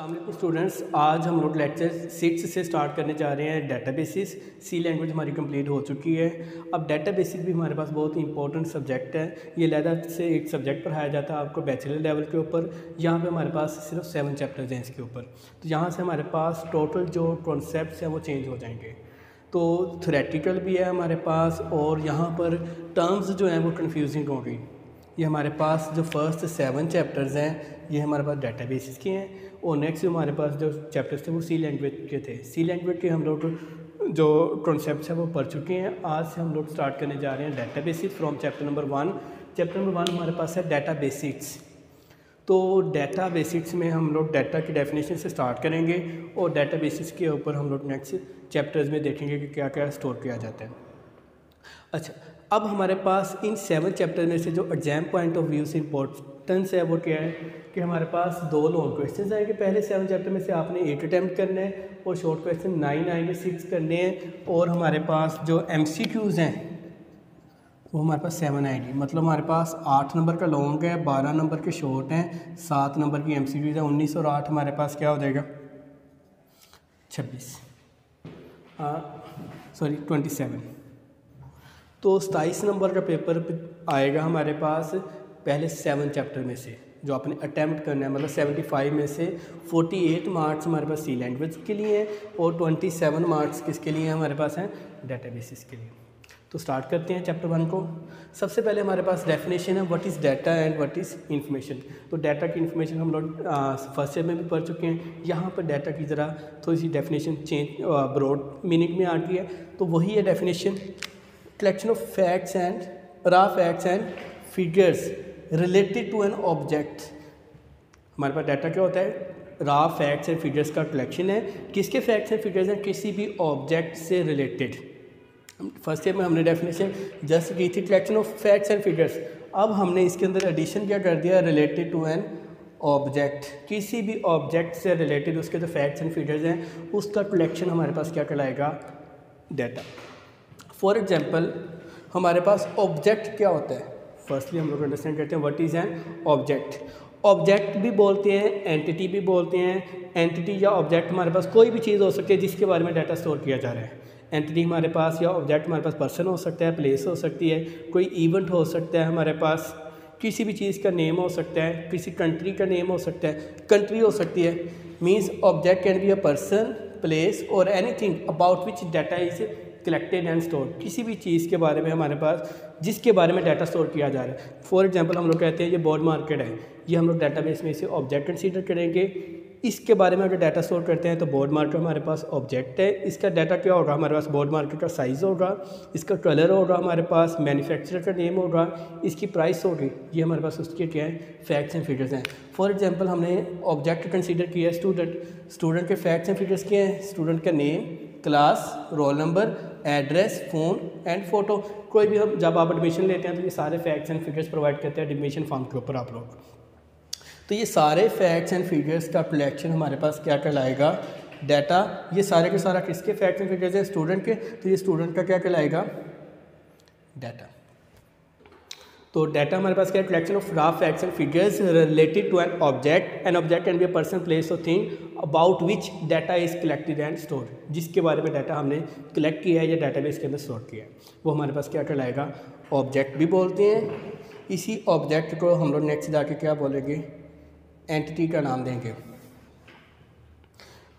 अस्सलाम वालेकुम स्टूडेंट्स, आज हम लोग लेक्चर 6 से स्टार्ट करने जा रहे हैं। डेटाबेसिस सी लैंग्वेज हमारी कंप्लीट हो चुकी है। अब डेटाबेसिस भी हमारे पास बहुत ही इंपॉर्टेंट सब्जेक्ट है। ये लहदा से एक सब्जेक्ट पढ़ाया जाता है आपको बैचलर लेवल के ऊपर। यहाँ पे हमारे पास सिर्फ 7 चैप्टर्स हैं इसके ऊपर। तो यहाँ से हमारे पास टोटल जो कॉन्सेप्ट्स हैं वो चेंज हो जाएंगे। तो थ्योरेटिकल भी है हमारे पास और यहाँ पर टर्म्स जो हैं वो कन्फ्यूजिंग होंगी। ये हमारे पास जो फर्स्ट 7 चैप्टर्स हैं ये हमारे पास डेटाबेसिस के हैं और नेक्स्ट हमारे पास जो चैप्टर्स थे वो सी लैंग्वेज के थे। सी लैंग्वेज के हम लोग जो कॉन्सेप्ट्स हैं वो पढ़ चुके हैं। आज से हम लोग स्टार्ट करने जा रहे हैं databases from chapter number 1। Chapter number 1 हमारे पास है डाटा बेसिक्स। तो डाटा बेसिक्स में हम लोग डाटा की डेफिनेशन से स्टार्ट करेंगे और डाटा बेसिक्स के ऊपर हम लोग नेक्स्ट चैप्टर्स में देखेंगे कि क्या क्या स्टोर किया जाता है। अच्छा, अब हमारे पास इन 7 चैप्टर में से जो एग्जाम पॉइंट ऑफ व्यू से इम्पोर्टेंस है वो क्या है कि हमारे पास 2 लॉन्ग क्वेश्चंस आएंगे। पहले 7 चैप्टर में से आपने 8 अटैम्प्ट करने हैं और शॉर्ट क्वेश्चन 9 आएंगे, 6 करने हैं। और हमारे पास जो MCQs हैं वो हमारे पास 7 आएंगी। मतलब हमारे पास 8 नंबर का लॉन्ग है, 12 नंबर के शॉर्ट हैं, 7 नंबर की MCQs हैं। 19 और 8 हमारे पास क्या हो जाएगा 26 27। तो 27 नंबर का पेपर आएगा हमारे पास पहले 7 चैप्टर में से जो आपने अटैम्प्ट करना है। मतलब 75 में से 48 मार्क्स हमारे पास सी लैंग्वेज के लिए हैं और 27 मार्क्स किसके लिए हमारे पास हैं डेटाबेसिस के लिए। तो स्टार्ट करते हैं चैप्टर 1 को। सबसे पहले हमारे पास डेफिनेशन है what is data and what is information. तो डाटा की इंफॉर्मेशन हम लोग फर्स्ट ईयर में भी पढ़ चुके हैं। यहाँ पर डाटा की ज़रा थोड़ी सी डेफिनेशन चेंज ब्रॉड मीनिंग में आती है। तो वही है definition, collection of facts and raw facts and figures related to an object। हमारे पास डाटा क्या होता है, रॉ फैक्ट्स एंड फिगर्स का कलेक्शन है। किसके फैक्ट्स एंड फिगर्स हैं, किसी भी ऑब्जेक्ट से रिलेटेड। फर्स्ट ईयर में हमने डेफिनेशन जस्ट की थी collection of facts and figures. अब हमने इसके अंदर एडिशन क्या कर दिया, रिलेटेड टू एन ऑब्जेक्ट। किसी भी ऑब्जेक्ट से रिलेटेड उसके जो फैक्ट्स एंड फिगर्स हैं उसका कलेक्शन हमारे पास क्या कहलाएगा, डाटा। फॉर एग्जाम्पल हमारे पास ऑब्जेक्ट क्या होता है, फर्स्टली हम लोग अंडरस्टैंड करते हैं what is an object. Object भी बोलते हैं, एंटिटी भी बोलते हैं। एंटिटी या ऑब्जेक्ट हमारे पास कोई भी चीज़ हो सकती है जिसके बारे में डाटा स्टोर किया जा रहा है। एंटिटी हमारे पास या ऑब्जेक्ट हमारे पास पर्सन हो सकता है, प्लेस हो सकती है, कोई इवेंट हो सकता है, हमारे पास किसी भी चीज़ का नेम हो सकता है, किसी कंट्री का नेम हो सकता है, कंट्री हो सकती है। Means object can be a person, place और anything about which data is collected and store. किसी भी चीज़ के बारे में हमारे पास जिसके बारे में डाटा स्टोर किया जा रहा है। फॉर एग्जांपल हम लोग कहते हैं ये बॉन्ड मार्केट है, ये हम लोग डाटाबेस में इसे ऑब्जेक्ट कंसीडर करेंगे। इसके बारे में अगर डाटा स्टोर करते हैं तो बॉन्ड मार्केट हमारे पास ऑब्जेक्ट है। इसका डाटा क्या होगा, हमारे पास बॉन्ड मार्केट का साइज़ होगा, इसका कलर होगा, हमारे पास मैन्युफैक्चरर का नेम होगा, इसकी प्राइस होगी। ये हमारे पास उसके क्या है, फैक्ट्स एंड फिगर्स हैं। फॉर एग्जांपल हमने ऑब्जेक्ट कंसीडर किया है स्टूडेंट। स्टूडेंट के फैक्ट्स एंड फिगर्स क्या हैं, स्टूडेंट का name, class, roll number, address, phone and photo. कोई भी हम जब आप एडमिशन लेते हैं तो ये सारे फैक्ट्स एंड फिगर्स प्रोवाइड करते हैं एडमिशन फॉर्म के ऊपर आप लोग। तो ये सारे फैक्ट्स एंड फिगर्स का कलेक्शन हमारे पास क्या कहलाएगा, डाटा। ये सारे के सारा किसके फैक्ट्स एंड फिगर्स हैं, स्टूडेंट के। तो ये स्टूडेंट का क्या कहलाएगा, डाटा। तो डाटा हमारे पास क्या है, collection of raw facts and figures related to an object. An object can be a person, place और thing about which data is collected and store. जिसके बारे में डाटा हमने कलेक्ट किया है या डाटाबेस के अंदर स्टोर किया है वो हमारे पास क्या कहलाएगा, ऑब्जेक्ट भी बोलते हैं। इसी ऑब्जेक्ट को हम लोग नेक्स्ट जाके क्या बोलेंगे, एंटिटी का नाम देंगे।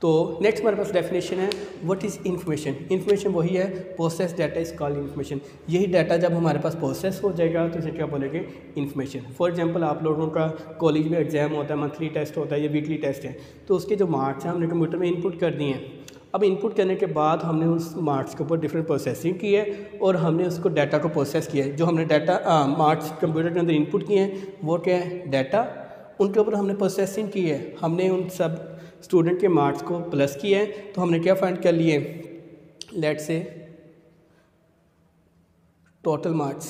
तो नेक्स्ट हमारे पास डेफिनेशन है व्हाट इज़ इन्फॉर्मेशन। इन्फॉर्मेशन वही है, process data is called information. यही डाटा जब हमारे पास प्रोसेस हो जाएगा तो इसे क्या बोलेंगे, इन्फॉर्मेशन। फॉर एग्जांपल आप लोगों का कॉलेज में एग्जाम होता है, मंथली टेस्ट होता है या वीकली टेस्ट है, तो उसके जो मार्क्स हैं हमने कंप्यूटर में इनपुट कर दिए हैं। अब इनपुट करने के बाद हमने उस मार्क्स के ऊपर डिफरेंट प्रोसेसिंग की है और हमने उसको डाटा को प्रोसेस किया है। जो हमने डाटा मार्क्स कंप्यूटर के अंदर इनपुट किए हैं वो क्या है, डाटा। उनके ऊपर हमने प्रोसेसिंग की है, हमने उन सब स्टूडेंट के मार्क्स को प्लस किए हैं। तो हमने क्या फाइंड कर लिए, let's say total marks.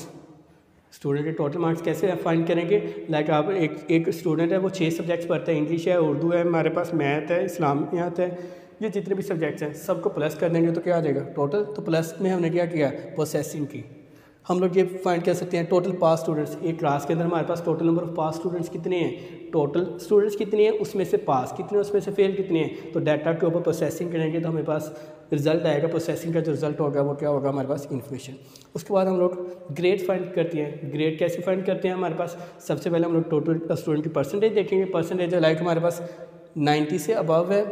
Student के टोटल मार्क्स कैसे फाइंड करेंगे, लाइक आप एक स्टूडेंट है वो 6 सब्जेक्ट्स पढ़ता है, इंग्लिश है, उर्दू है, हमारे पास मैथ है, इस्लामियात है, ये जितने भी सब्जेक्ट्स हैं सबको प्लस कर देंगे तो क्या आ जाएगा टोटल। तो प्लस में हमने क्या किया, प्रोसेसिंग की। हम लोग ये फाइंड कर सकते हैं टोटल पास स्टूडेंट्स। एक क्लास के अंदर हमारे पास total number of pass students कितने हैं, टोटल स्टूडेंट्स कितने हैं, उसमें से पास कितने, उसमें से फेल कितने हैं। तो डाटा के ऊपर प्रोसेसिंग करेंगे तो हमें पास रिजल्ट आएगा, प्रोसेसिंग का जो रिजल्ट होगा वो क्या होगा, हमारे पास इन्फॉर्मेशन। उसके बाद हम लोग ग्रेड फाइंड करते हैं। ग्रेड कैसे फाइंड करते हैं, हमारे पास सबसे पहले हम लोग टोटल स्टूडेंट की परसेंटेज देखेंगे। परसेंटेज लाइक हमारे पास 90 से अबव है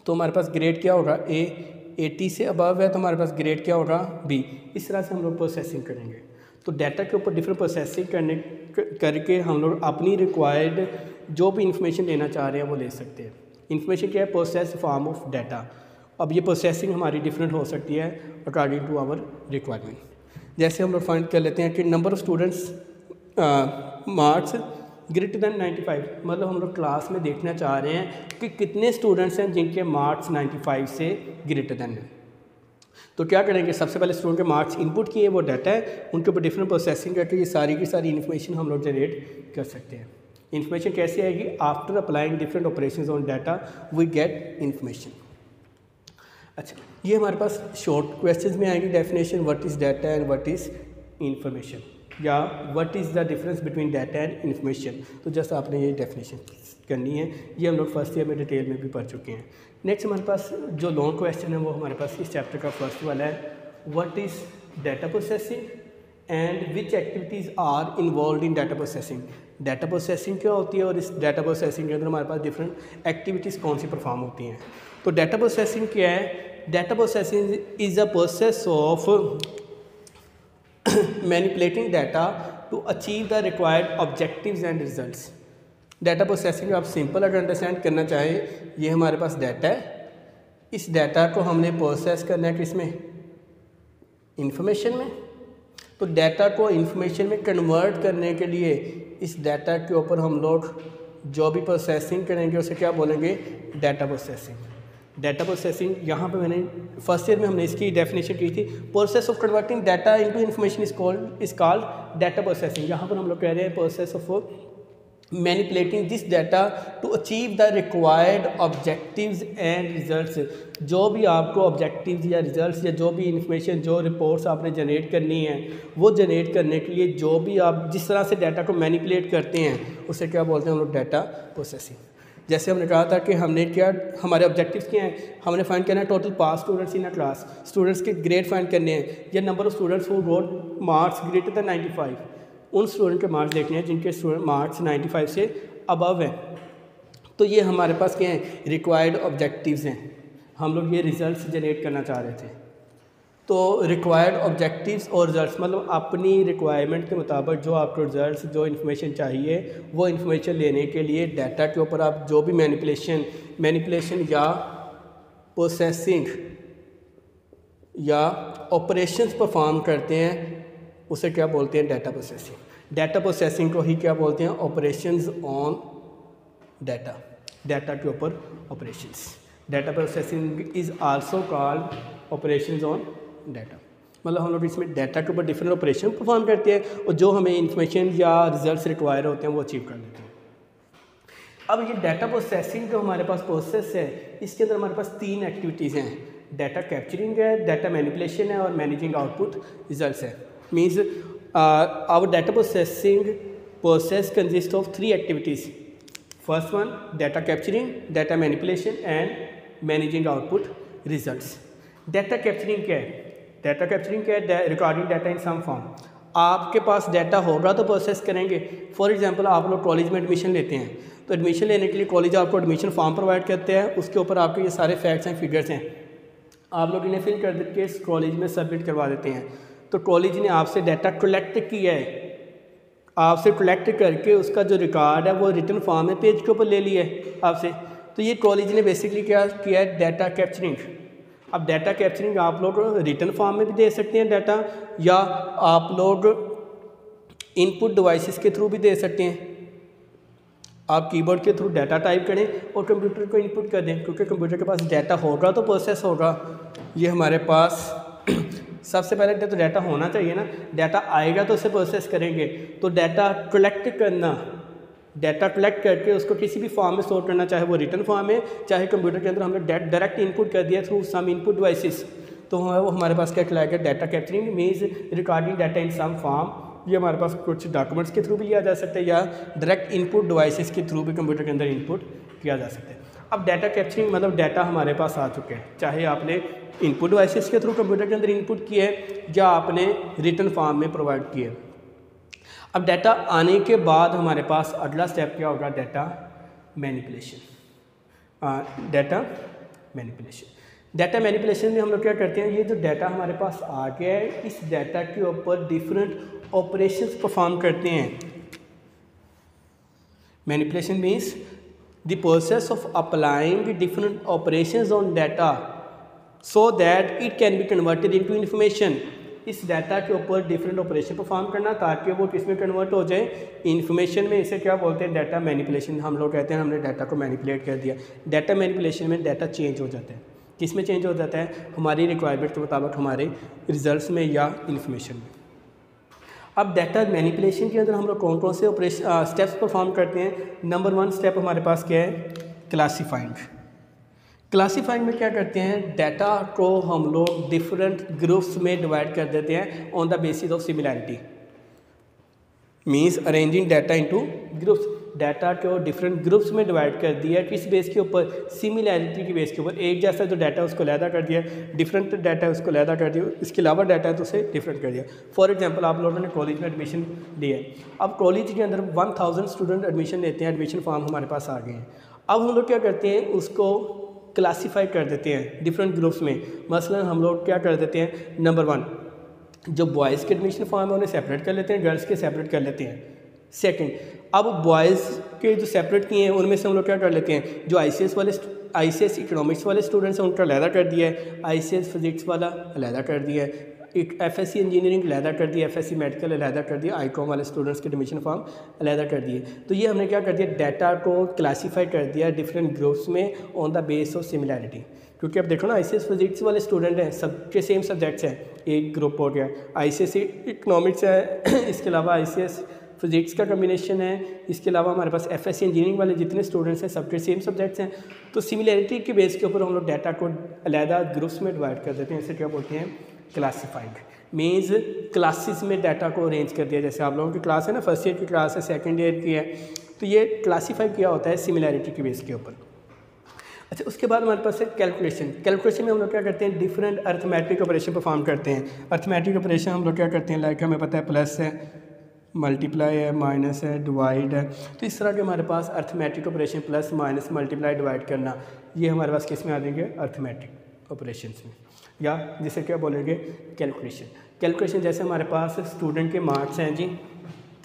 तो हमारे पास ग्रेड क्या होगा, ए। 80 से अबव है तो हमारे पास ग्रेड क्या होगा, बी। इस तरह से हम लोग प्रोसेसिंग करेंगे। तो डाटा के ऊपर डिफरेंट प्रोसेसिंग करके हम लोग अपनी रिक्वायर्ड जो भी इंफॉर्मेशन लेना चाह रहे हैं वो ले सकते हैं। इंफॉर्मेशन क्या है, प्रोसेस फॉर्म ऑफ डाटा। अब ये प्रोसेसिंग हमारी डिफरेंट हो सकती है अकॉर्डिंग टू आवर रिक्वायरमेंट। जैसे हम लोग फाइंड कर लेते हैं कि number of students marks greater than 95, मतलब हम लोग क्लास में देखना चाह रहे हैं कि कितने स्टूडेंट्स हैं जिनके मार्क्स 95 से ग्रेटर दैन है। तो क्या करेंगे, सबसे पहले स्टूडेंट के मार्क्स इनपुट किए, वो डाटा है, उनके ऊपर डिफरेंट प्रोसेसिंग करके ये सारी की सारी इन्फॉर्मेशन हम लोग जनरेट कर सकते हैं। इन्फॉर्मेशन कैसे आएगी, after applying different operations on data we get information. अच्छा, ये हमारे पास शॉर्ट क्वेश्चंस में आएगी definition, what is data and what is information, या what is the difference between data and information. तो जस्ट आपने ये डेफिनेशन करनी है, ये हम लोग फर्स्ट ईयर में डिटेल में भी पढ़ चुके हैं। नेक्स्ट हमारे पास जो लॉन्ग क्वेश्चन है वो हमारे पास इस चैप्टर का फर्स्ट वाला है, what is data processing and which activities are involve in data processing. Data processing क्या होती है और इस डाटा प्रोसेसिंग के अंदर हमारे पास डिफरेंट एक्टिविटीज़ कौन सी परफॉर्म होती हैं। तो डाटा प्रोसेसिंग क्या है, data processing is a process of manipulating data to achieve the required objectives and results. Data processing आप सिंपल अगर अंडरस्टैंड करना चाहें, ये हमारे पास डाटा है, इस डाटा को हमने प्रोसेस करना है किसमें, इंफॉर्मेशन में। तो डाटा को इंफॉर्मेशन में कन्वर्ट करने के लिए इस डाटा के ऊपर हम लोग जो भी प्रोसेसिंग करेंगे उसे क्या बोलेंगे, डाटा प्रोसेसिंग। डाटा प्रोसेसिंग यहाँ पे मैंने फर्स्ट ईयर में हमने इसकी डेफिनेशन की थी, process of converting data into information is called data processing. यहाँ पर हम लोग कह रहे हैं process of manipulating this data to achieve the required objectives and results. जो भी आपको ऑब्जेक्टिव्स या रिजल्ट्स या जो भी इंफॉर्मेशन, जो रिपोर्ट्स आपने जनरेट करनी है, वो जनरेट करने के लिए जो भी आप जिस तरह से डाटा को मैनिपुलेट करते हैं उसे क्या बोलते हैं हम लोग, डाटा प्रोसेसिंग। जैसे हमने कहा था कि हमने क्या, हमारे ऑब्जेक्टिव्स क्या हैं, हमने फाइंड करना है total pass students in a class, students के ग्रेड फाइंड करने हैं, या number of students who got marks greater than 95, उन स्टूडेंट के मार्क्स देखने हैं जिनके स्टूडेंट मार्क्स 95 से अबव हैं। तो ये हमारे पास क्या है, रिक्वायर्ड ऑब्जेक्टिव्स हैं, हम लोग ये रिजल्ट्स जनरेट करना चाह रहे थे। तो रिक्वायर्ड ऑब्जेक्टिव्स और रिजल्ट्स मतलब अपनी रिक्वायरमेंट के मुताबिक जो आपको रिजल्ट्स, जो इन्फॉर्मेशन चाहिए वो इन्फॉर्मेशन लेने के लिए डाटा के ऊपर आप जो भी मैनिपुलेशन या प्रोसेसिंग या ऑपरेशंस परफॉर्म करते हैं उसे क्या बोलते हैं, डाटा प्रोसेसिंग। डाटा प्रोसेसिंग को ही क्या बोलते हैं, ऑपरेशंस ऑन डाटा, डाटा के ऊपर operations. Data processing is also called operations on data. मतलब हम लोग इसमें डाटा के ऊपर डिफरेंट ऑपरेशन परफॉर्म करते हैं और जो हमें इंफॉर्मेशन या रिजल्ट्स रिक्वायर होते हैं वो अचीव कर लेते हैं। अब ये डाटा प्रोसेसिंग जो हमारे पास प्रोसेस है, इसके अंदर हमारे पास 3 एक्टिविटीज़ हैं, डाटा कैप्चरिंग है, डाटा मैनिपुलेशन है और मैनेजिंग आउटपुट रिजल्ट्स है। Means our data processing process consist of 3 activities. First one data capturing, data manipulation and managing output results. Data capturing क्या है, डाटा कैप्चरिंग क्या है, recording data in some form. आपके पास data होगा तो process करेंगे। फॉर एग्जांपल आप लोग कॉलेज में एडमिशन लेते हैं, तो एडमिशन लेने के लिए कॉलेज आपको एडमिशन फॉर्म प्रोवाइड करते हैं, उसके ऊपर आपके ये सारे फैक्ट्स एंड फिगर्स हैं, आप लोग इन्हें फिल कर के कॉलेज में सबमिट करवा देते हैं। तो कॉलेज ने आपसे डाटा कलेक्ट किया है, आपसे कलेक्ट करके उसका जो रिकॉर्ड है वो रिटन फॉर्म में पेज के ऊपर ले लिया है आपसे। तो ये कॉलेज ने बेसिकली क्या किया है, डाटा कैप्चरिंग। अब डाटा कैप्चरिंग आप लोग रिटन फॉर्म में भी दे सकते हैं डाटा, या आप लोग इनपुट डिवाइसेस के थ्रू भी दे सकते हैं। आप कीबोर्ड के थ्रू डाटा टाइप करें और कंप्यूटर को इनपुट कर दें, क्योंकि कंप्यूटर के पास डाटा होगा तो प्रोसेस होगा। ये हमारे पास सबसे पहले तो डाटा होना चाहिए ना, डाटा आएगा तो उसे प्रोसेस करेंगे। तो डाटा कलेक्ट करना, डाटा कलेक्ट करके उसको किसी भी फॉर्म में स्टोर करना, चाहे वो रिटन फॉर्म है, चाहे कंप्यूटर के अंदर हमने डायरेक्ट इनपुट कर दिया थ्रू सम इनपुट डिवाइसेस, तो वो हमारे पास क्या कहलाएगा, data capturing means recording data in some form. ये हमारे पास कुछ डॉक्यूमेंट्स के थ्रू भी लिया जा सकता है या डायरेक्ट इनपुट डिवाइसेस के थ्रू भी कंप्यूटर के अंदर इनपुट किया जा सकता है। अब डाटा कैप्चरिंग मतलब डाटा हमारे पास आ चुके हैं, चाहे आपने इनपुट डिवाइसेस के थ्रू कंप्यूटर के अंदर इनपुट किए या आपने रिटन फॉर्म में प्रोवाइड किए। अब डाटा आने के बाद हमारे पास अगला स्टेप क्या होगा, डाटा मैनिपुलेशन। डाटा मैनिपुलेशन में हम लोग क्या करते हैं, ये जो डाटा हमारे पास आ गया है, इस डाटा के ऊपर डिफरेंट ऑपरेशंस परफॉर्म करते हैं। Manipulation means the process of applying different operations on data so that it can be converted into information. इस डाटा के ऊपर डिफरेंट ऑपरेशन परफॉर्म करना ताकि वो किस में कन्वर्ट हो जाए, इन्फॉर्मेशन में। इसे क्या बोलते हैं, डाटा मैनिपुलेशन। हम लोग कहते हैं हमने डाटा को मैनिपुलेट कर दिया। डाटा मैनिपुलेशन में डाटा चेंज हो जाता है, किस में चेंज हो जाता है, हमारी रिक्वायरमेंट के मुताबिक हमारे रिजल्ट्स में या इन्फॉर्मेशन में। अब डाटा मैनिपुलेशन के अंदर हम लोग कौन कौन से ऑपरेशन स्टेप्स परफॉर्म करते हैं। नंबर 1 स्टेप हमारे पास क्या है, क्लासीफाइंग। क्लासीफाइंग में क्या करते हैं, डाटा को हम लोग डिफरेंट ग्रुप्स में डिवाइड कर देते हैं on the basis of similarity. Means arranging data into groups. Data को डिफरेंट ग्रुप्स में डिवाइड कर दिया, किस बेस के ऊपर, सिमिलैरिटी की बेस के ऊपर। एक जैसा जो डाटा है उसको अलहदा कर दिया, डिफरेंट डाटा है उसको अलहदा कर दिया, इसके अलावा डाटा है तो उसे डिफरेंट कर दिया। फॉर एग्जांपल आप लोगों ने कॉलेज में एडमिशन लिया है, अब कॉलेज के अंदर 1000 स्टूडेंट एडमिशन लेते हैं, एडमिशन फॉर्म हमारे पास आ गए हैं। अब हम लोग क्या करते हैं, उसको क्लासीफाई कर देते हैं डिफरेंट ग्रुप्स में। मसलन हम लोग क्या कर देते हैं, नंबर 1 जो बॉयज़ के एडमिशन फॉर्म है उन्हें सेपरेट कर लेते हैं, गर्ल्स के सेपरेट कर लेते हैं। सेकंड, अब बॉयज़ के जो सेपरेट किए हैं उनमें से हम लोग क्या कर लेते हैं, जो आईसीएस इकोनॉमिक्स वाले स्टूडेंट्स हैं उनका अलहदा कर दिया है, आईसीएस फिजिक्स वाला अलहदा कर दिया है, एक एफएससी इंजीनियरिंग अलहदा कर दिया, एफएससी मेडिकल अलहदा कर दिया, आईकॉम वाले स्टूडेंट्स के एडमिशन फॉर्म अलहदा कर दिए। तो ये हमने क्या कर दिया, डाटा को क्लासीफाई कर दिया डिफरेंट ग्रुप्स में on the base of similarity. क्योंकि अब देखो ना, आईसीएस फिजिक्स वाले स्टूडेंट हैं, सबके सेम सब्जेक्ट्स हैं, एक ग्रुप हो गया। आईसीएस इकोनॉमिक्स है, इसके अलावा आईसीएस फिजिक्स का कम्बिनेशन है, इसके अलावा हमारे पास एफएससी इंजीनियरिंग वाले जितने स्टूडेंट्स हैं सबके सेम सब्जेक्ट्स हैं। तो सिमिलैरिटी के बेस के ऊपर हम लोग डाटा को अलहदा ग्रुप्स में डिवाइड कर देते हैं। इसे क्या बोलते हैं, क्लासीफाइंग। मीन्स क्लासेस में डाटा को अरेंज कर दिया। जैसे आप लोगों की क्लास है ना, फर्स्ट ईयर की क्लास है, सेकेंड ईयर की है, तो ये क्लासीफाई किया होता है सिमिलैरिटी के बेस के ऊपर। अच्छा, उसके बाद हमारे पास है कैलकुलेशन। कैलकुलेशन में हम लोग क्या करते हैं, डिफरेंट अर्थमेटिक ऑपरेशन परफॉर्म करते हैं। अर्थमेटिक ऑपरेशन हम लोग क्या करते हैं, लाइक हमें पता है प्लस है, मल्टीप्लाई है, माइनस है, डिवाइड है। तो इस तरह के हमारे पास arithmetic operation, plus minus multiply divide करना, ये हमारे पास किस में आ जाएंगे, अर्थमेटिक ऑपरेशंस में, या जिसे क्या बोलेंगे, कैलकुलेशन। कैलकुलेशन जैसे हमारे पास स्टूडेंट के मार्क्स हैं जी,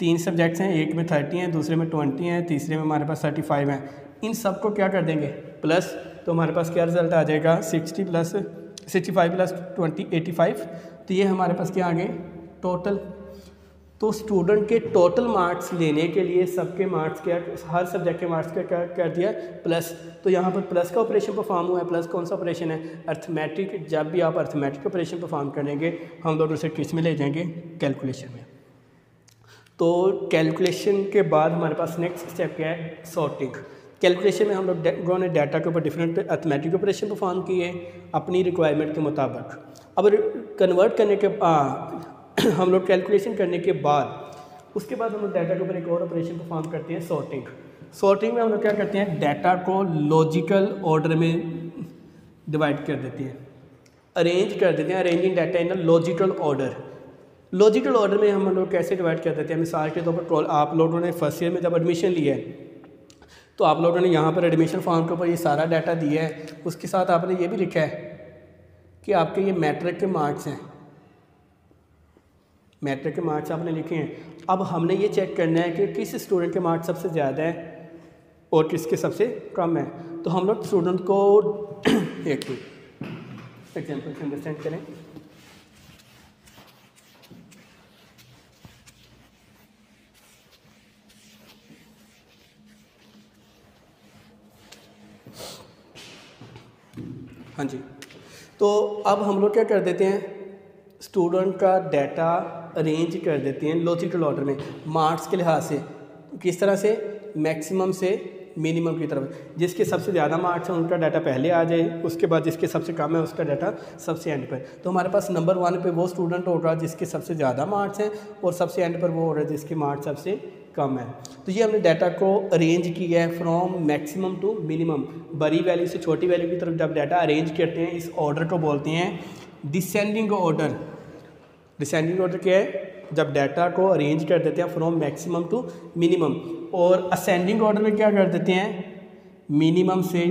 3 सब्जेक्ट्स हैं, एक में 30 हैं, दूसरे में 20 हैं, तीसरे में हमारे पास 35 हैं। इन सब को क्या कर देंगे, प्लस, तो हमारे पास क्या रिजल्ट आ जाएगा, 65 प्लस 20 85। तो ये हमारे पास क्या आ गए, टोटल। तो स्टूडेंट के टोटल मार्क्स लेने के लिए सबके मार्क्स क्या, हर सब्जेक्ट के मार्क्स का क्या कर दिया, प्लस। तो यहाँ पर प्लस का ऑपरेशन परफॉर्म हुआ है। प्लस कौन सा ऑपरेशन है, अर्थमेटिक। जब भी आप अर्थमेटिक ऑपरेशन परफॉर्म करेंगे हम लोग उसे किस में ले जाएंगे, कैलकुलेशन में। तो कैलकुलेशन के बाद हमारे पास नेक्स्ट स्टेप क्या है, सॉर्टिंग। कैलकुलेशन में हम लोगों ने डाटा के ऊपर डिफरेंट अर्थमेटिक ऑपरेशन परफॉर्म किए अपनी रिक्वायरमेंट के मुताबिक। अब कन्वर्ट करने के हम लोग कैलकुलेशन करने के बाद, उसके बाद हम लोग डाटा के ऊपर एक और ऑपरेशन परफॉर्म करते हैं, सॉर्टिंग। सॉर्टिंग में हम लोग क्या करते हैं, डाटा को लॉजिकल ऑर्डर में डिवाइड कर देते हैं, अरेंज कर देते हैं, arranging data in a logical order. Logical order में हम लोग कैसे डिवाइड कर देते हैं, मिसाल के तौर पर आप लोगों ने फर्स्ट ईयर में जब एडमिशन लिया है तो आप लोगों ने यहाँ पर एडमिशन फॉर्म के ऊपर ये सारा डाटा दिया है, उसके साथ आपने ये भी लिखा है कि आपके ये मैट्रिक के मार्क्स हैं, मैट्रिक के मार्क्स आपने लिखे हैं। अब हमने ये चेक करना है कि किस स्टूडेंट के मार्क्स सबसे ज़्यादा है और किसके सबसे कम है। तो हम लोग स्टूडेंट को एक एग्जाम्पल से अंडरस्टैंड करें। हाँ जी, तो अब हम लोग क्या कर देते हैं, स्टूडेंट का डाटा अरेंज कर देते हैं लॉजिकल ऑर्डर में, मार्क्स के लिहाज से। किस तरह से, मैक्सिमम से मिनिमम की तरफ। जिसके सबसे ज़्यादा मार्क्स हैं उनका डाटा पहले आ जाए, उसके बाद जिसके सबसे कम है उसका डाटा सबसे एंड पर। तो हमारे पास नंबर 1 पे वो स्टूडेंट होगा जिसके सबसे ज़्यादा मार्क्स हैं और सबसे एंड पर वो हो रहा है जिसके मार्क्स सबसे कम है। तो ये हमने डाटा को अरेंज किया है फ्रॉम मैक्सिमम टू मिनिमम, बड़ी वैल्यू से छोटी वैल्यू की तरफ जब डाटा अरेंज करते हैं इस ऑर्डर को बोलते हैं डिसेंडिंग ऑर्डर। डिसेंडिंग ऑर्डर क्या है? जब डाटा को अरेंज कर देते हैं फ्रॉम मैक्सिमम टू मिनिमम। और असेंडिंग ऑर्डर में क्या कर देते हैं? मिनिमम से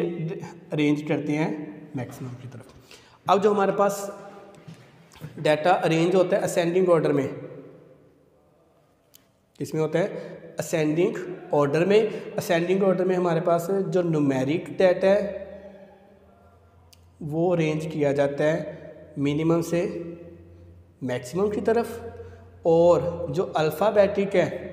अरेंज करते हैं मैक्सिमम की तरफ। अब जो हमारे पास डाटा अरेंज होता है असेंडिंग ऑर्डर में, किसमें होता है? असेंडिंग ऑर्डर में। असेंडिंग ऑर्डर में हमारे पास जो न्यूमेरिक डाटा है वो अरेंज किया जाता है मिनिमम से मैक्सिमम की तरफ, और जो अल्फ़ाबेटिक है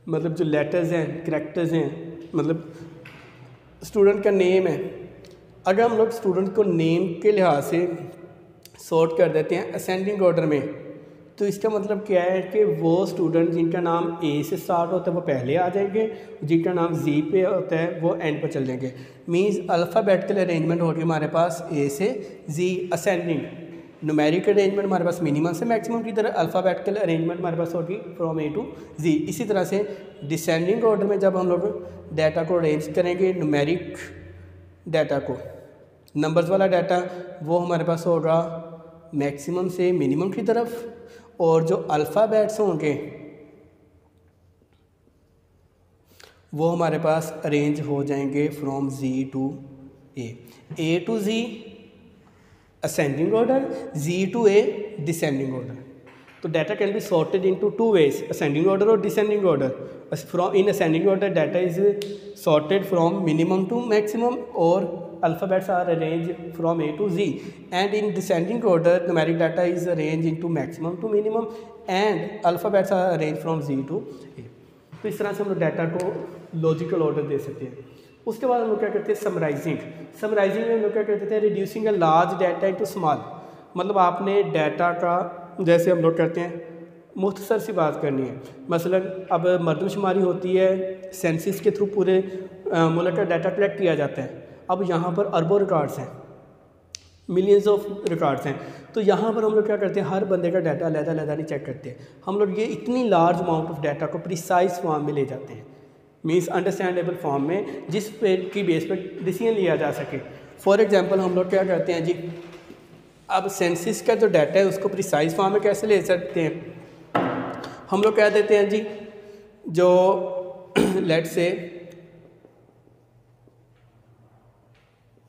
मतलब जो लेटर्स हैं, करैक्टर्स हैं, मतलब स्टूडेंट का नेम है, अगर हम लोग स्टूडेंट को नेम के लिहाज से सॉर्ट कर देते हैं असेंडिंग ऑर्डर में, तो इसका मतलब क्या है कि वो स्टूडेंट जिनका नाम ए से स्टार्ट होता है वो पहले आ जाएंगे, जिनका नाम जी पे होता है वो एंड पर चल जाएंगे। मींस अल्फ़ाबेटिकल अरेंजमेंट होगी हमारे पास ए से जी असेंडिंग। न्यूमेरिक अरेंजमेंट हमारे पास मिनिमम से मैक्सिमम की तरह, अल्फ़ाबेटिकल अरेंजमेंट हमारे पास होगी फ्रॉम ए टू जी। इसी तरह से डिसेंडिंग ऑर्डर में जब हम लोग डाटा को अरेंज करेंगे, न्यूमेरिक डाटा को, नंबर्स वाला डाटा, वो हमारे पास होगा मैक्सिमम से मिनिमम की तरफ, और जो अल्फ़ाबेट्स होंगे वो हमारे पास अरेंज हो जाएंगे from Z to A to Z ascending order, Z to A descending order. तो data can be sorted into two ways, ascending order और descending order. From in ascending order data is sorted from minimum to maximum, और alphabets are arranged from A to Z, and in descending order numeric data is arranged into maximum to minimum, and alphabets are arranged from Z to A। तो इस तरह से हम लोग data को logical order दे सकते हैं। उसके बाद हम लोग क्या करते हैं? समराइजिंग। समराइजिंग में हम लोग क्या करते हैं? Reducing a large data into small. मतलब आपने डाटा का, जैसे हम लोग करते हैं, मुख्तसर सी बात करनी है। मसलन अब मरदमशुमारी होती है, सेंसस के थ्रू पूरे मुल्क का डाटा कलेक्ट किया जाता है। अब यहाँ पर अरबों रिकॉर्ड्स हैं, मिलियंस ऑफ रिकॉर्ड्स हैं, तो यहाँ पर हम लोग क्या करते हैं? हर बंदे का डाटा अलग-अलग नहीं चेक करते, हम लोग ये इतनी लार्ज अमाउंट ऑफ डाटा को प्रिसाइज फॉर्म में ले जाते हैं, मींस अंडरस्टैंडेबल फॉर्म में, जिस पे की बेस पर डिसीजन लिया जा सके। फॉर एग्जांपल हम लोग क्या करते हैं जी, अब सेंसस का जो डाटा है उसको प्रिसाइज फॉर्म में कैसे ले सकते हैं? हम लोग कह देते हैं जी जो लेट्स से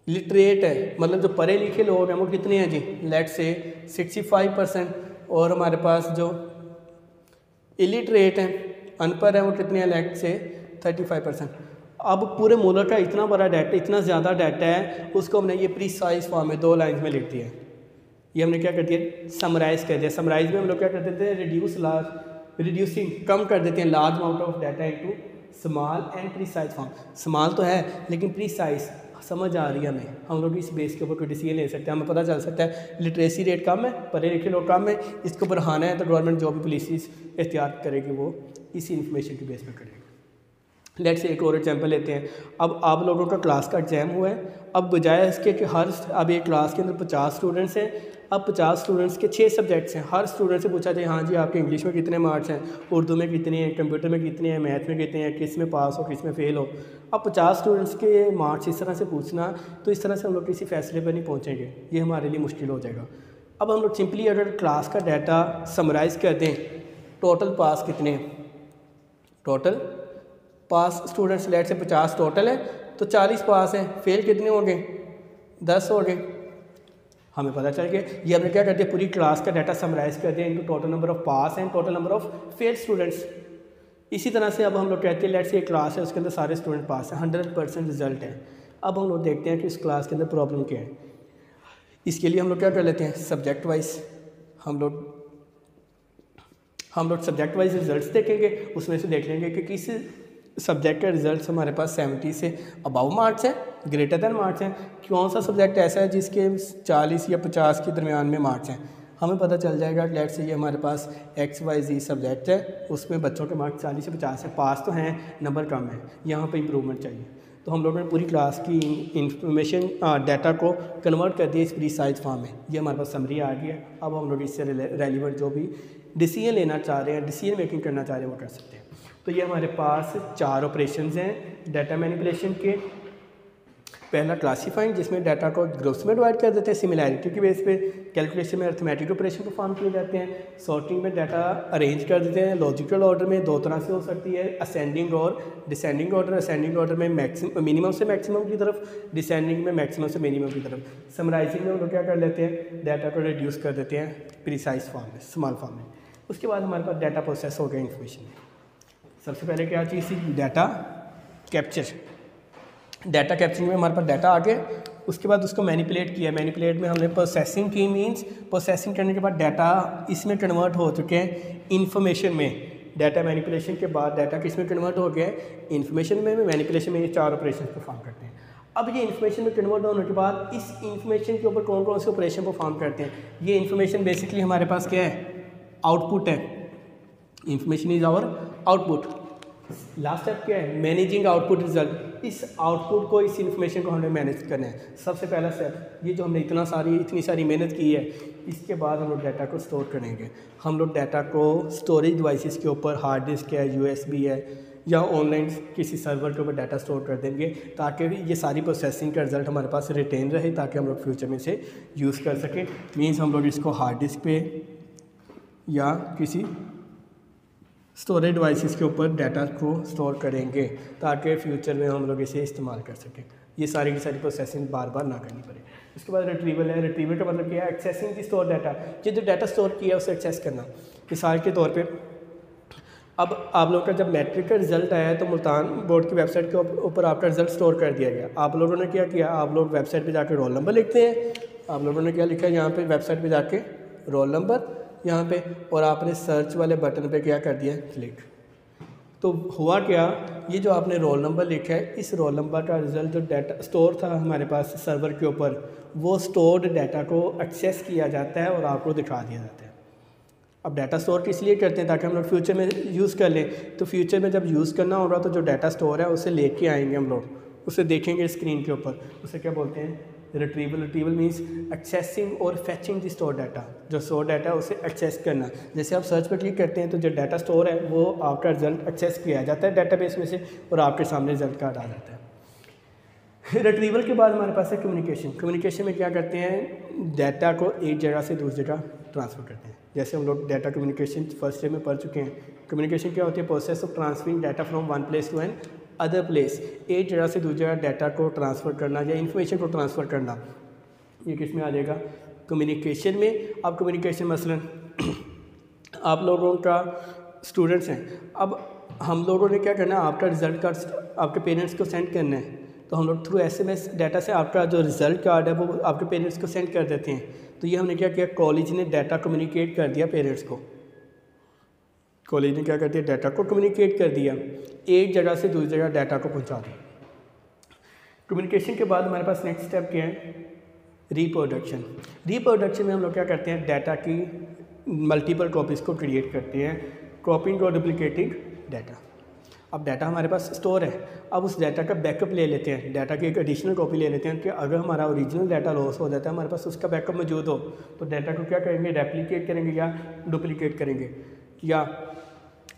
लिटरेट है, मतलब जो पढ़े लिखे लोग हैं वो कितने हैं जी? लेट्स से 65%, और हमारे पास जो इलिटरेट हैं, अनपढ़ हैं, वो कितने हैं? Let's say 35%। अब पूरे मुल्क का इतना बड़ा डाटा, इतना ज़्यादा डाटा है, उसको हमने ये प्रीसाइज फॉर्म में 2 लाइन में लिख दिया। ये हमने क्या कर दिया? समराइज़ कर दिया। समराइज़ में हम लोग क्या कर देते हैं? रिड्यूसिंग, कम कर देते हैं large amount of data into small and precise form. Small तो है लेकिन प्रीसाइज समझ आ रही है हमें, हम लोग इस बेस के ऊपर कोई डिसीजन ले सकते हैं। हमें पता चल सकता है लिटरेसी रेट कम है, पढ़े लिखे लोग कम है, इसको बढ़ाना है तो गवर्नमेंट जो भी पॉलिसीज इख्तियार करेगी वो इसी इन्फॉर्मेशन के बेस पर करेगी। लेट्स से एक और एग्जांपल लेते हैं। अब आप लोगों का क्लास का एग्जाम हुआ है, अब बजाय इसके कि अब एक क्लास के अंदर 50 स्टूडेंट्स हैं, अब 50 स्टूडेंट्स के 6 सब्जेक्ट्स हैं, हर स्टूडेंट से पूछा जाए हाँ जी आपके इंग्लिश में कितने मार्क्स हैं, उर्दू में कितने हैं, कंप्यूटर में कितने हैं, मैथ में कितने हैं, किस में पास हो किस में फेल हो। अब 50 स्टूडेंट्स के मार्क्स इस तरह से पूछना, तो इस तरह से हम लोग किसी फैसले पर नहीं पहुँचेंगे, ये हमारे लिए मुश्किल हो जाएगा। अब हम लोग सिंपली अगर क्लास का डाटा समराइज़ कर दें, टोटल पास कितने हैं, टोटल पास स्टूडेंट्स लेट से 50 टोटल है तो 40 पास हैं, फेल कितने हो गए? 10 हो गए। हमें पता चल गया। ये हमने क्या कर दिया? पूरी क्लास का डाटा समराइज़ कर दिया into total number of pass and total number of fail students. इसी तरह से अब हम लोग कहते हैं लेट्स से एक क्लास है, उसके अंदर सारे स्टूडेंट पास हैं, 100% रिजल्ट है। अब हम लोग देखते हैं कि इस क्लास के अंदर प्रॉब्लम क्या है। इसके लिए हम लोग क्या कर लेते हैं? सब्जेक्ट वाइज हम लोग सब्जेक्ट वाइज रिजल्ट्स देखेंगे, उसमें से देख लेंगे कि किस सब्जेक्ट का रिजल्ट हमारे पास 70 से अबव मार्क्स है, ग्रेटर दैन मार्क्स हैं, कौन सा सब्जेक्ट ऐसा है जिसके 40 या 50 के दरमियान में मार्क्स हैं। हमें पता चल जाएगा कि लेट्स से ये हमारे पास XYZ सब्जेक्ट है, उसमें बच्चों के मार्क्स 40 से 50 है, पास तो हैं, नंबर कम है, यहाँ पे इम्प्रूवमेंट चाहिए। तो हम लोगों ने पूरी क्लास की इंफॉर्मेशन डाटा को कन्वर्ट कर दिया इस प्रीसाइज फॉर्म में। ये हमारे पास समरी आ गया। अब हम लोग इससे रेलिवेंट जो भी डिसीजन लेना चाह रहे हैं, डिसीजन मेकिंग करना चाह रहे हैं, वो कर सकते हैं। तो ये हमारे पास 4 ऑपरेशंस हैं डाटा मैनिपुलेशन के। पहला क्लासीफाइंग, जिसमें डाटा को ग्रुप्स में डिवाइड कर देते हैं सिमिलैरिटी की बेस पे। कैलकुलेशन में अर्थमेटिक ऑपरेशन परफॉर्म किए जाते हैं। सॉर्टिंग में डाटा अरेंज कर देते हैं लॉजिकल ऑर्डर में। 2 तरह से हो सकती है, असेंडिंग और डिसेंडिंग ऑर्डर। असेंडिंग ऑर्डर में मिनिमम से मैक्सिमम की तरफ, डिसेंडिंग में मैक्सिमम से मिनिमम की तरफ। समराइजिंग में हम लोग क्या कर लेते हैं, डाटा को रिड्यूस कर देते हैं प्रीसाइज फॉर्म में, स्मॉल फॉर्म में। उसके बाद हमारे पास डाटा प्रोसेस हो गया इन्फॉर्मेशन में। सबसे पहले क्या चीज़ थी, डाटा कैप्चर। डाटा कैप्चरिंग में हमारे पास डाटा आ गया, उसके बाद उसको मैनिपुलेट किया। मैनिपुलेट में हमने प्रोसेसिंग की, मींस प्रोसेसिंग करने के बाद डाटा इसमें कन्वर्ट हो चुके हैं इन्फॉर्मेशन में। डाटा मैनिपुलेशन के बाद डाटा किस में कन्वर्ट हो गया है, इन्फॉर्मेशन में। मैनिपुलेशन में ये 4 ऑपरेशन परफॉर्म करते हैं। अब ये इन्फॉर्मेशन में कन्वर्ट होने के बाद इस इन्फॉर्मेशन के ऊपर कौन कौन से ऑपरेशन परफॉर्म करते हैं। ये इन्फॉर्मेशन बेसिकली हमारे पास क्या है, आउटपुट है। Information is our output. Last step क्या है, मैनेजिंग आउटपुट रिजल्ट। इस आउटपुट को, इस इन्फॉर्मेशन को हमने मैनेज करना है। सबसे पहला स्टेप ये जो हमने इतनी सारी मेहनत की है, इसके बाद हम लोग डाटा को स्टोर करेंगे। हम लोग डाटा को स्टोरेज डिवाइसेस के ऊपर, हार्ड डिस्क है, USB है, या ऑनलाइन किसी सर्वर के ऊपर डाटा स्टोर कर देंगे, ताकि ये सारी प्रोसेसिंग का रिजल्ट हमारे पास रिटेन रहे, ताकि हम लोग फ्यूचर में इसे यूज़ कर सकें। मीन्स हम लोग इसको हार्ड डिस्क पे या किसी स्टोरेज डिवाइसेस के ऊपर डाटा को स्टोर करेंगे, ताकि फ्यूचर में हम लोग इसे इस्तेमाल कर सकें। ये सारी की सारी प्रोसेसिंग बार बार ना करनी पड़े। उसके बाद रिट्रीवल है। रिट्रीवल का मतलब क्या है, एक्सेसिंग दी स्टोर डाटा। ये जो डाटा स्टोर किया है उसे एक्सेस करना। मिसाल के तौर पे अब आप लोगों का जब मैट्रिक का रिजल्ट आया है, तो मुल्तान बोर्ड की वेबसाइट के ऊपर आपका रिजल्ट स्टोर कर दिया गया। आप लोगों ने क्या किया, आप लोग वेबसाइट पर जाके रोल नंबर लिखते हैं। आप लोगों ने क्या लिखा है यहाँ पर, वेबसाइट पर जाके रोल नंबर यहाँ पे, और आपने सर्च वाले बटन पे क्या कर दिया, क्लिक। तो हुआ क्या, ये जो आपने रोल नंबर लिखा है, इस रोल नंबर का रिज़ल्ट जो डाटा स्टोर था हमारे पास सर्वर के ऊपर, वो स्टोर्ड डाटा को एक्सेस किया जाता है और आपको दिखा दिया जाता है। अब डाटा स्टोर किस लिए करते हैं, ताकि हम लोग फ्यूचर में यूज़ कर लें। तो फ्यूचर में जब यूज़ करना होगा तो जो डाटा स्टोर है उसे लेके आएंगे हम लोग, उसे देखेंगे स्क्रीन के ऊपर। उसे क्या बोलते हैं, रिट्रीवल। रिट्रीवल मीन्स एक्सेसिंग और फैचिंग दी स्टोर डाटा। जो स्टोर डाटा है उसे एक्सेस करना। जैसे आप सर्च पर क्लिक करते हैं तो जो डाटा स्टोर है वो आपका रिजल्ट एक्सेस किया जाता है डाटाबेस में से, और आपके सामने रिजल्ट कार्ड आ जाता है। रिट्रीवल के बाद हमारे पास है कम्युनिकेशन। कम्युनिकेशन में क्या करते हैं, डाटा को एक जगह से दूसरी जगह ट्रांसफ़र करते हैं। जैसे हम लोग डाटा कम्युनिकेशन फर्स्ट ईयर में पढ़ चुके हैं। कम्युनिकेशन क्या होती है, process of transferring data from one place to another place. एक जगह से दूसरी जगह डाटा को ट्रांसफ़र करना या इन्फॉर्मेशन को ट्रांसफ़र करना, ये किस में आ जाएगा, कम्युनिकेशन में। अब कम्युनिकेशन मसलन आप लोगों का स्टूडेंट्स हैं, अब हम लोगों ने क्या करना है, आपका रिज़ल्ट कार्ड आपके पेरेंट्स को सेंड करना है। तो हम लोग थ्रू SMS डाटा से आपका जो रिज़ल्ट कार्ड है वो आपके पेरेंट्स को सेंड कर देते हैं। तो ये हमने क्या किया, कॉलेज ने डाटा कम्युनिकेट कर दिया पेरेंट्स को। कॉलेज ने क्या कर दिया, डाटा को कम्युनिकेट कर दिया, एक जगह से दूसरी जगह डाटा को पहुंचा दिया। कम्युनिकेशन के बाद हमारे पास नेक्स्ट स्टेप क्या है, रिप्रोडक्शन। रिप्रोडक्शन में हम लोग क्या करते हैं, डाटा की मल्टीपल कॉपीज़ को क्रिएट करते हैं, कॉपिंग और डुप्लिकेटिंग डाटा। अब डाटा हमारे पास स्टोर है, अब उस डाटा का बैकअप ले लेते हैं, डाटा की एक एडिशनल कॉपी ले लेते हैं कि अगर हमारा ओरिजिनल डाटा लॉस हो जाता है, हमारे पास उसका बैकअप मौजूद हो, तो डाटा को क्या करेंगे, रेप्लिकेट करेंगे या डुप्लिकेट करेंगे। या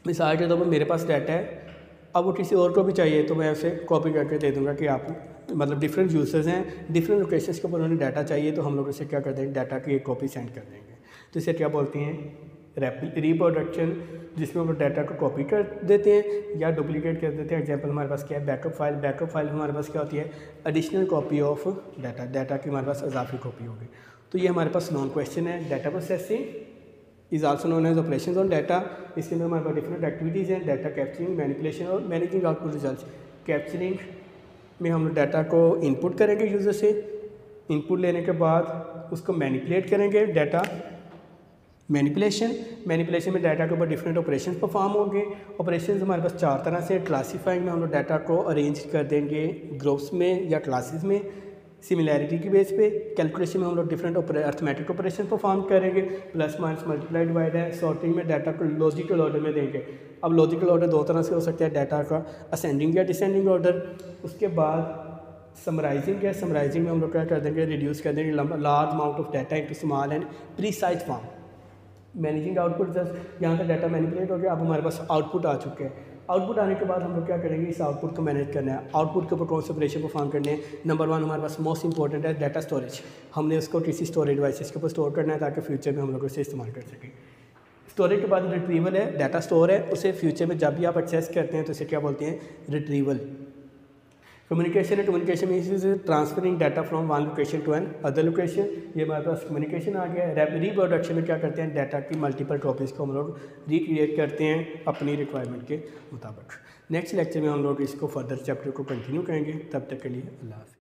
मिसाल के तौर पर मेरे पास डाटा है, अब वो किसी और को भी चाहिए तो मैं उसे कॉपी करके दे दूंगा कि आप, मतलब डिफरेंट यूजर्स हैं, डिफरेंट लोकेशंस के ऊपर उन्होंने डाटा चाहिए, तो हम लोग उसे क्या कर देंगे, डाटा की एक कॉपी सेंड कर देंगे। तो इसे क्या बोलते हैं, रिप्रोडक्शन, जिसमें वो डाटा को कॉपी कर देते हैं या डुप्लीकेट कर देते हैं। एग्जांपल हमारे पास क्या है, बैकअप फाइल। बैकअप फाइल हमारे पास क्या होती है, additional copy of data, data की हमारे पास इजाफी कॉपी होगी। तो ये हमारे पास नॉन क्वेश्चन है। Data processing is also known as operations on data. इसमें हमारे पास डिफरेंट एक्टिविटीज़ हैं, डाटा कैप्चरिंग, मैनिपुलेशन और मैनेजिंग आउटपुट रिजल्ट्स। कैप्चरिंग में हम डाटा को इनपुट करेंगे यूज़र से, इनपुट लेने के बाद उसको मैनिपुलेट करेंगे, डाटा मैनिपुलेशन में डाटा के ऊपर डिफरेंट ऑपरेशन परफॉर्म होंगे। ऑपरेशन हमारे पास 4 तरह से। क्लासीफाइंग में हम लोग डाटा को अरेंज कर देंगे ग्रुप्स में या क्लासेस में। सिमिलैरिटी की बेस पे। कैलकुलेशन में हम लोग डिफरेंट अर्थमेटिक ऑपरेशन परफॉर्म करेंगे, प्लस माइनस मल्टीप्लाई डिवाइड है। सॉर्टिंग में डाटा को लॉजिकल ऑर्डर में देंगे। अब लॉजिकल ऑर्डर दो तरह से हो सकता है, डाटा का असेंडिंग या डिसेंडिंग ऑर्डर। उसके बाद समराइजिंग है, समराइजिंग में हम लोग क्या कर देंगे, रिड्यूस कर देंगे large amount of data into small and precise form. Managing output, just यहाँ तक डाटा मैनिपुलेट हो गया, अब हमारे पास आउटपुट आ चुके हैं। आउटपुट आने के बाद हम लोग क्या करेंगे, इस आउटपुट को मैनेज करना है। आउटपुट के ऊपर कौन से ऑपरेशन परफॉर्म करने हैं। नंबर 1 हमारे पास मोस्ट इंपॉर्टेंट है डाटा स्टोरेज। हमने उसको किसी स्टोरेज डिवाइसेस के ऊपर स्टोर करना है ताकि फ्यूचर में हम लोग उसे इस्तेमाल कर सकें। स्टोरेज के बाद रिट्रीवल है, डाटा स्टोर है, उसे फ्यूचर में जब भी आप एक्सेस करते हैं तो इसे क्या बोलते हैं, रिट्रीवल। कम्युनिकेशन है, communication means transferring data from one location to another location. ये हमारे पास कम्युनिकेशन आ गया है। रिप्रोडक्शन में क्या करते हैं, डाटा की मल्टीपल कॉपीज़ को हम लोग रिक्रिएट करते हैं अपनी रिक्वायरमेंट के मुताबिक। नेक्स्ट लेक्चर में हम लोग इसको फर्दर चैप्टर को कंटिन्यू करेंगे। तब तक के लिए अल्लाह हाफ़िज़।